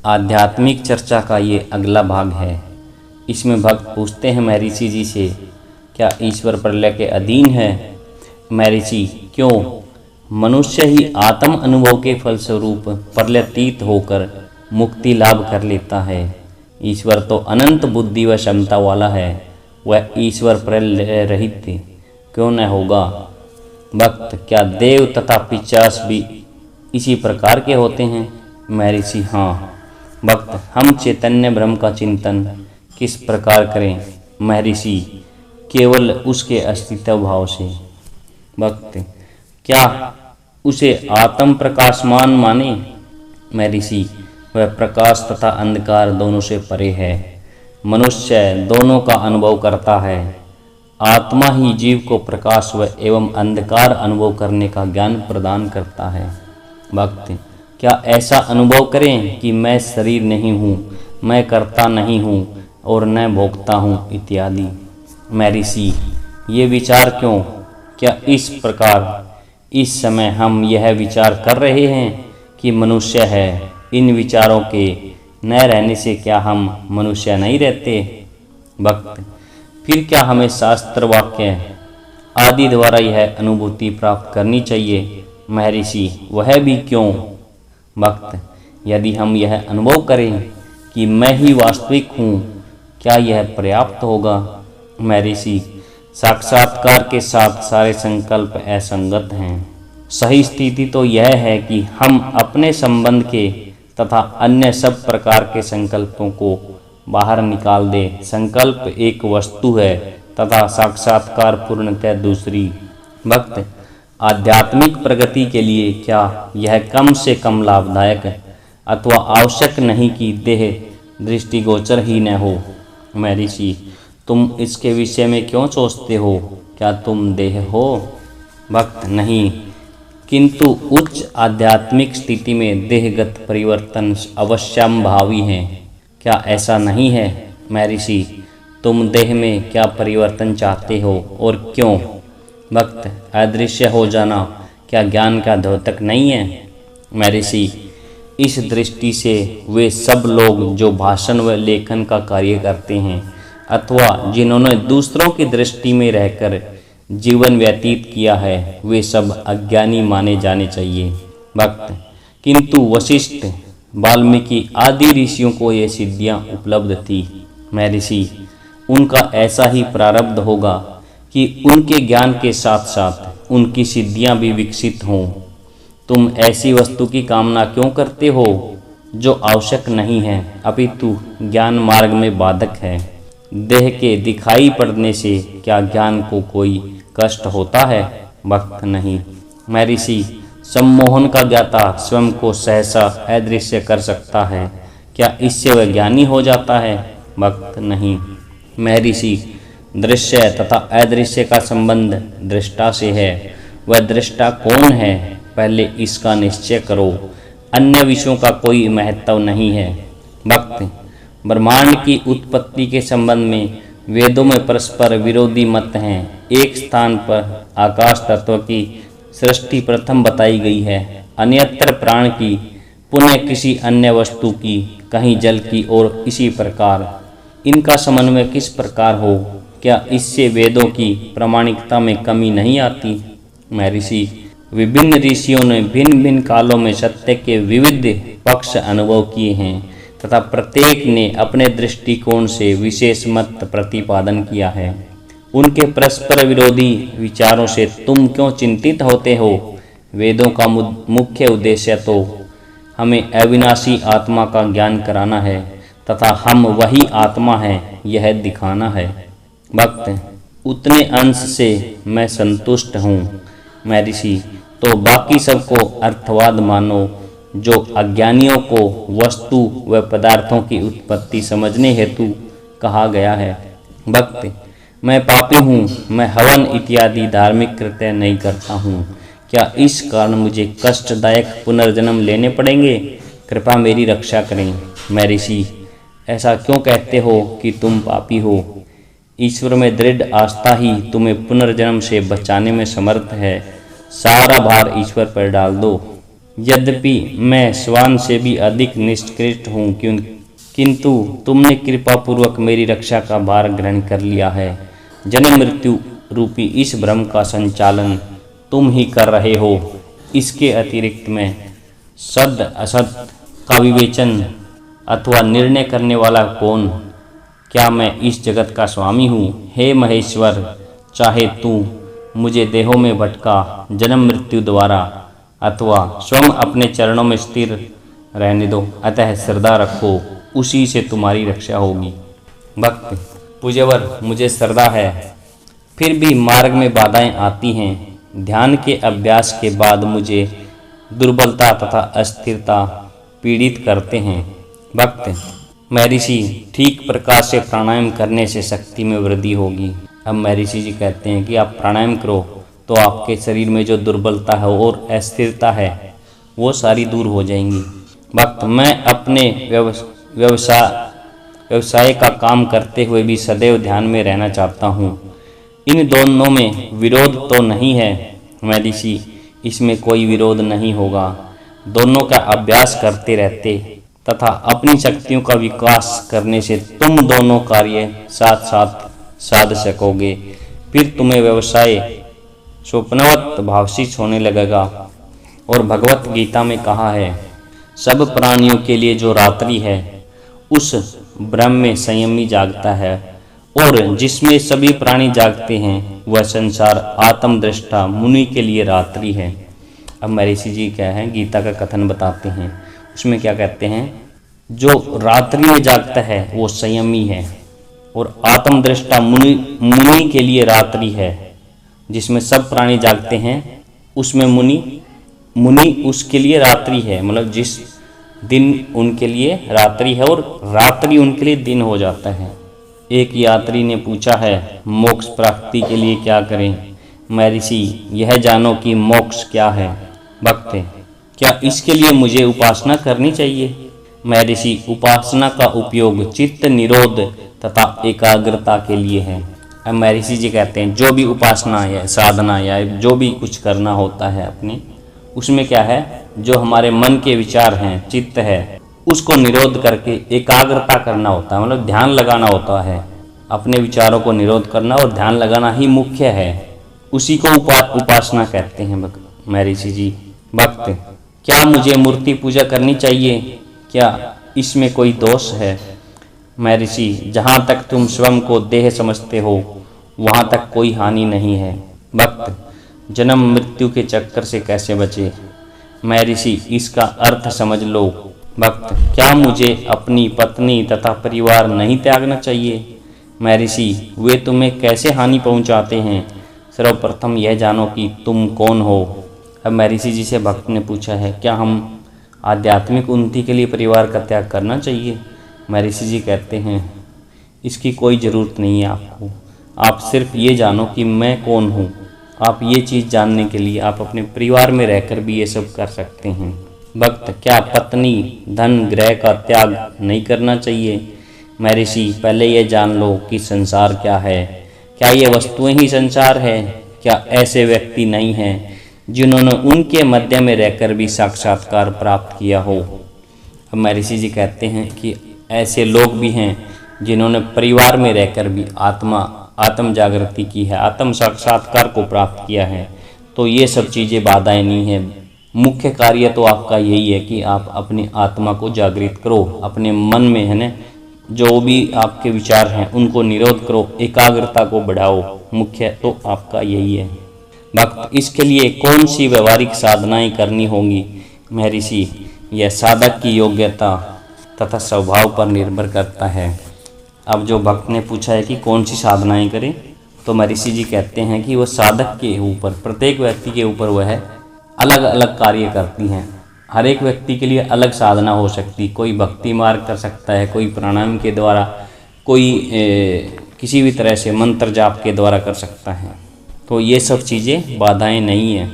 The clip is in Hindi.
आध्यात्मिक चर्चा का ये अगला भाग है। इसमें भक्त पूछते हैं महर्षि जी से, क्या ईश्वर प्रलय के अधीन है? महर्षि, क्यों? मनुष्य ही आत्म अनुभव के फलस्वरूप प्रलयातीत होकर मुक्ति लाभ कर लेता है। ईश्वर तो अनंत बुद्धि व क्षमता वाला है, वह ईश्वर प्रलय रहित क्यों न होगा? भक्त, क्या देव तथा पिशाच भी इसी प्रकार के होते हैं? महर्षि, हाँ। भक्त, हम चैतन्य ब्रह्म का चिंतन किस प्रकार करें? महर्षि, केवल उसके अस्तित्व भाव से। भक्त, क्या उसे आत्म प्रकाशमान माने? महर्षि, वह प्रकाश तथा अंधकार दोनों से परे है। मनुष्य दोनों का अनुभव करता है। आत्मा ही जीव को प्रकाश व एवं अंधकार अनुभव करने का ज्ञान प्रदान करता है। भक्त, क्या ऐसा अनुभव करें कि मैं शरीर नहीं हूँ, मैं करता नहीं हूँ और न भोगता हूँ इत्यादि? महर्षि, ये विचार क्यों? क्या इस प्रकार इस समय हम यह विचार कर रहे हैं कि मनुष्य है? इन विचारों के न रहने से क्या हम मनुष्य नहीं रहते? भक्त, फिर क्या हमें शास्त्र वाक्य आदि द्वारा यह अनुभूति प्राप्त करनी चाहिए? महर्षि, वह भी क्यों? भक्त, यदि हम यह अनुभव करें कि मैं ही वास्तविक हूँ, क्या यह पर्याप्त होगा? महर्षि, साक्षात्कार के साथ सारे संकल्प असंगत हैं। सही स्थिति तो यह है कि हम अपने संबंध के तथा अन्य सब प्रकार के संकल्पों को बाहर निकाल दें। संकल्प एक वस्तु है तथा साक्षात्कार पूर्णतः दूसरी। भक्त, आध्यात्मिक प्रगति के लिए क्या यह कम से कम लाभदायक अथवा आवश्यक नहीं कि देह दृष्टिगोचर ही न हो? महर्षि, तुम इसके विषय में क्यों सोचते हो? क्या तुम देह हो? भक्त, नहीं, किंतु उच्च आध्यात्मिक स्थिति में देहगत परिवर्तन अवश्यंभावी हैं। क्या ऐसा नहीं है? महर्षि, तुम देह में क्या परिवर्तन चाहते हो और क्यों? भक्त, अदृश्य हो जाना क्या ज्ञान का द्योतक नहीं है? महर्षि, इस दृष्टि से वे सब लोग जो भाषण व लेखन का कार्य करते हैं अथवा जिन्होंने दूसरों की दृष्टि में रहकर जीवन व्यतीत किया है, वे सब अज्ञानी माने जाने चाहिए। भक्त, किंतु वशिष्ठ, वाल्मीकि आदि ऋषियों को ये सिद्धियां उपलब्ध थी। महर्षि, उनका ऐसा ही प्रारब्ध होगा कि उनके ज्ञान के साथ साथ उनकी सिद्धियां भी विकसित हों। तुम ऐसी वस्तु की कामना क्यों करते हो जो आवश्यक नहीं है, अपितु ज्ञान मार्ग में बाधक है? देह के दिखाई पड़ने से क्या ज्ञान को कोई कष्ट होता है? भक्त, नहीं। महर्षि, सम्मोहन का ज्ञाता स्वयं को सहसा अदृश्य कर सकता है, क्या इससे वह ज्ञानी हो जाता है? भक्त, नहीं। महर्षि, दृश्य तथा अदृश्य का संबंध दृष्टा से है। वह दृष्टा कौन है, पहले इसका निश्चय करो। अन्य विषयों का कोई महत्व नहीं है। भक्त, ब्रह्मांड की उत्पत्ति के संबंध में वेदों में परस्पर विरोधी मत हैं। एक स्थान पर आकाश तत्व की सृष्टि प्रथम बताई गई है, अन्यत्र प्राण की, पुनः किसी अन्य वस्तु की, कहीं जल की और इसी प्रकार। इनका समन्वय किस प्रकार हो? क्या इससे वेदों की प्रामाणिकता में कमी नहीं आती? महर्षि, विभिन्न ऋषियों ने भिन्न भिन्न कालों में सत्य के विविध पक्ष अनुभव किए हैं तथा प्रत्येक ने अपने दृष्टिकोण से विशेष मत प्रतिपादन किया है। उनके परस्पर विरोधी विचारों से तुम क्यों चिंतित होते हो? वेदों का मुख्य उद्देश्य तो हमें अविनाशी आत्मा का ज्ञान कराना है तथा हम वही आत्मा हैं यह दिखाना है। भक्त, उतने अंश से मैं संतुष्ट हूँ। महर्षि, तो बाकी सबको अर्थवाद मानो जो अज्ञानियों को वस्तु व पदार्थों की उत्पत्ति समझने हेतु कहा गया है। भक्त, मैं पापी हूँ, मैं हवन इत्यादि धार्मिक कृत्य नहीं करता हूँ, क्या इस कारण मुझे कष्टदायक पुनर्जन्म लेने पड़ेंगे? कृपया मेरी रक्षा करें। महर्षि, ऐसा क्यों कहते हो कि तुम पापी हो? ईश्वर में दृढ़ आस्था ही तुम्हें पुनर्जन्म से बचाने में समर्थ है। सारा भार ईश्वर पर डाल दो। यद्यपि मैं श्वान से भी अधिक निष्कृष्ट हूँ, किंतु तुमने कृपापूर्वक मेरी रक्षा का भार ग्रहण कर लिया है। जन्म मृत्यु रूपी इस भ्रम का संचालन तुम ही कर रहे हो। इसके अतिरिक्त मैं सद असत का विवेचन अथवा निर्णय करने वाला कौन? क्या मैं इस जगत का स्वामी हूँ? हे महेश्वर, चाहे तू मुझे देहों में भटका जन्म मृत्यु द्वारा अथवा स्वयं अपने चरणों में स्थिर रहने दो, अतः श्रद्धा रखो, उसी से तुम्हारी रक्षा होगी। भक्त: पूज्यवर, मुझे श्रद्धा है, फिर भी मार्ग में बाधाएं आती हैं। ध्यान के अभ्यास के बाद मुझे दुर्बलता तथा अस्थिरता पीड़ित करते हैं। भक्त: महर्षि, ठीक प्रकार से प्राणायाम करने से शक्ति में वृद्धि होगी। अब महर्षि जी कहते हैं कि आप प्राणायाम करो तो आपके शरीर में जो दुर्बलता है और अस्थिरता है वो सारी दूर हो जाएंगी। भक्त: मैं अपने व्यवसाय का काम करते हुए भी सदैव ध्यान में रहना चाहता हूँ। इन दोनों में विरोध तो नहीं है? महर्षि, इसमें कोई विरोध नहीं होगा। दोनों का अभ्यास करते रहते तथा अपनी शक्तियों का विकास करने से तुम दोनों कार्य साथ साथ साध सकोगे। फिर तुम्हें व्यवसाय स्वप्नवत भावसित होने लगेगा। और भगवत गीता में कहा है, सब प्राणियों के लिए जो रात्रि है उस ब्रह्म में संयमी जागता है, और जिसमें सभी प्राणी जागते हैं वह संसार आत्मदृष्टा मुनि के लिए रात्रि है। अब महर्षि जी क्या है गीता का कथन बताते हैं, उसमें क्या कहते हैं, जो रात्रि में जागता है वो संयमी है, और आत्मदृष्टा मुनि के लिए रात्रि है। जिसमें सब प्राणी जागते हैं उसमें मुनि उसके लिए रात्रि है, मतलब जिस दिन उनके लिए रात्रि है और रात्रि उनके लिए दिन हो जाता है। एक यात्री ने पूछा है, मोक्ष प्राप्ति के लिए क्या करें? महर्षि, यह जानो कि मोक्ष क्या है। भक्त: क्या इसके लिए मुझे उपासना करनी चाहिए? महर्षि, उपासना का उपयोग चित्त निरोध तथा एकाग्रता के लिए है। अब महर्षि जी कहते हैं जो भी उपासना या साधना या जो भी कुछ करना होता है अपने, उसमें क्या है, जो हमारे मन के विचार हैं, चित्त है, उसको निरोध करके एकाग्रता करना होता है, मतलब ध्यान लगाना होता है। अपने विचारों को निरोध करना और ध्यान लगाना ही मुख्य है, उसी को उपासना कहते हैं महर्षि जी। भक्त: क्या मुझे मूर्ति पूजा करनी चाहिए? क्या इसमें कोई दोष है? महर्षि, जहाँ तक तुम स्वयं को देह समझते हो वहाँ तक कोई हानि नहीं है। भक्त: जन्म मृत्यु के चक्कर से कैसे बचे? महर्षि, इसका अर्थ समझ लो। भक्त: क्या मुझे अपनी पत्नी तथा परिवार नहीं त्यागना चाहिए? महर्षि, वे तुम्हें कैसे हानि पहुँचाते हैं? सर्वप्रथम यह जानो कि तुम कौन हो। अब महर्षि जी से भक्त ने पूछा है, क्या हम आध्यात्मिक उन्नति के लिए परिवार का त्याग करना चाहिए? महर्षि जी कहते हैं, इसकी कोई ज़रूरत नहीं है आपको। आप सिर्फ ये जानो कि मैं कौन हूँ। आप ये चीज़ जानने के लिए आप अपने परिवार में रहकर भी ये सब कर सकते हैं। भक्त: क्या पत्नी धन ग्रह का त्याग नहीं करना चाहिए? महर्षि, पहले ये जान लो कि संसार क्या है। क्या ये वस्तुएं ही संसार है? क्या ऐसे व्यक्ति नहीं हैं जिन्होंने उनके मध्य में रहकर भी साक्षात्कार प्राप्त किया हो? अब महर्षि जी कहते हैं कि ऐसे लोग भी हैं जिन्होंने परिवार में रहकर भी आत्म जागृति की है, आत्म साक्षात्कार को प्राप्त किया है। तो ये सब चीज़ें बाधाएं नहीं है। मुख्य कार्य तो आपका यही है कि आप अपनी आत्मा को जागृत करो, अपने मन में है ना जो भी आपके विचार हैं उनको निरोध करो, एकाग्रता को बढ़ाओ। मुख्य तो आपका यही है। भक्त: इसके लिए कौन सी व्यवहारिक साधनाएं करनी होंगी? महर्षि, यह साधक की योग्यता तथा स्वभाव पर निर्भर करता है। अब जो भक्त ने पूछा है कि कौन सी साधनाएं करें, तो महर्षि जी कहते हैं कि वह साधक के ऊपर, प्रत्येक व्यक्ति के ऊपर वह अलग अलग कार्य करती हैं। हर एक व्यक्ति के लिए अलग साधना हो सकती, कोई भक्ति मार्ग कर सकता है, कोई प्राणायाम के द्वारा, कोई किसी भी तरह से मंत्र जाप के द्वारा कर सकता है। तो ये सब चीज़ें बाधाएं नहीं हैं।